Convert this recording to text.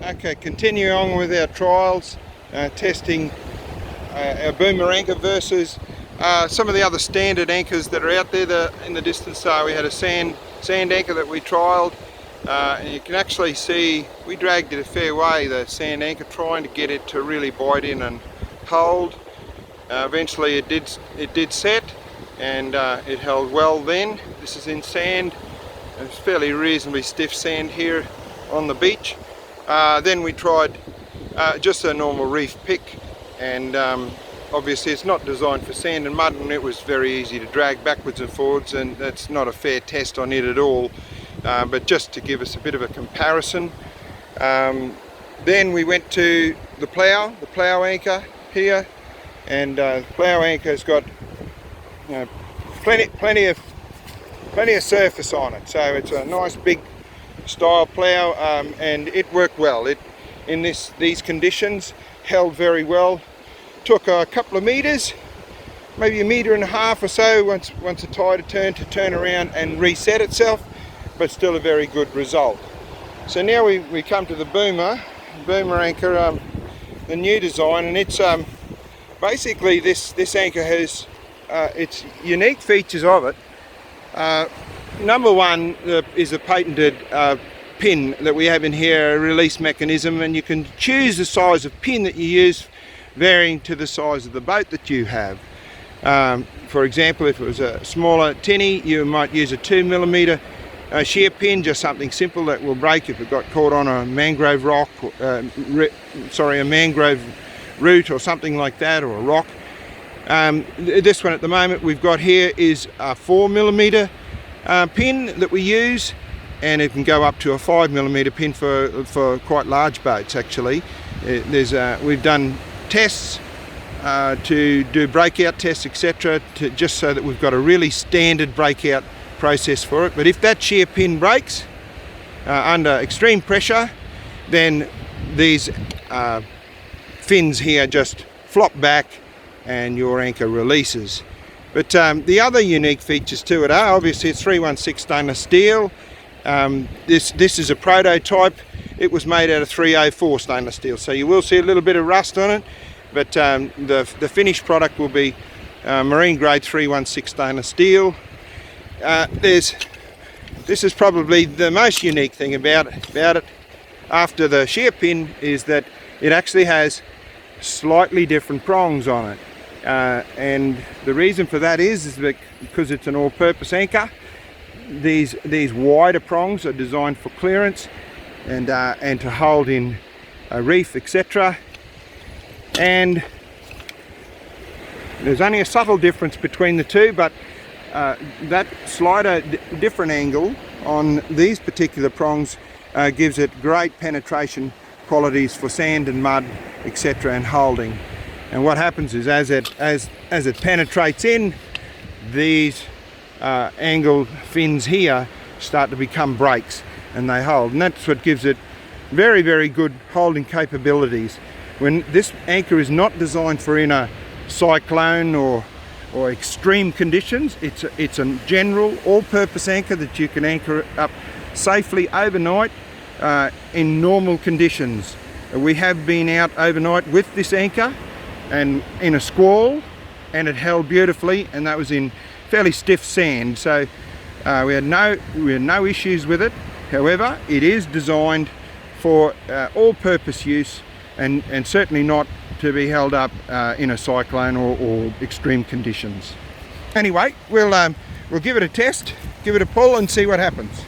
Okay, continuing on with our trials, testing our boomer anchor versus some of the other standard anchors that are out there in the distance. So we had a sand anchor that we trialled, and you can actually see we dragged it a fair way, the sand anchor, trying to get it to really bite in and hold. Eventually it did set, and it held well then. This is in sand. It's fairly reasonably stiff sand here on the beach. Then we tried just a normal reef pick, and obviously it's not designed for sand and mud, and it was very easy to drag backwards and forwards, and that's not a fair test on it at all, but just to give us a bit of a comparison. Then we went to the Plough anchor here, and the Plough anchor has got plenty of surface on it, so it's a nice big style plough, and it worked well. It in these conditions held very well. Took a couple of meters, maybe 1.5 meters or so, once the tide had turned, to turn around and reset itself, but still a very good result. So now we come to the boomer anchor, the new design, and it's basically this anchor has its unique features of it. Number one is a patented pin that we have in here, a release mechanism, and you can choose the size of pin that you use, varying to the size of the boat that you have. For example, if it was a smaller tinny, you might use a 2mm shear pin, just something simple that will break if it got caught on a mangrove rock, a mangrove root or something like that, or a rock. This one at the moment we've got here is a 4mm pin that we use, and it can go up to a 5mm pin for quite large boats. Actually, we've done tests to do breakout tests, etc., just so that we've got a really standard breakout process for it. But if that shear pin breaks under extreme pressure, then these fins here just flop back and your anchor releases. But the other unique features to it are, obviously, it's 316 stainless steel. This is a prototype. It was made out of 304 stainless steel, so you will see a little bit of rust on it, but the finished product will be marine grade 316 stainless steel. This is probably the most unique thing about it, after the shear pin, is that it actually has slightly different prongs on it. And the reason for that is because it's an all-purpose anchor. These wider prongs are designed for clearance and to hold in a reef, etc. And there's only a subtle difference between the two, but that slighter different angle on these particular prongs gives it great penetration qualities for sand and mud, etc., and holding. And what happens is, as it penetrates in, these angled fins here start to become brakes, and they hold, and that's what gives it very, very good holding capabilities. When this anchor is not designed for in a cyclone or extreme conditions, it's a general all-purpose anchor that you can anchor up safely overnight in normal conditions. We have been out overnight with this anchor and in a squall, and it held beautifully, and that was in fairly stiff sand, so we had no issues with it. However, it is designed for all-purpose use, and certainly not to be held up in a cyclone or extreme conditions. Anyway, we'll give it a test, give it a pull, and see what happens.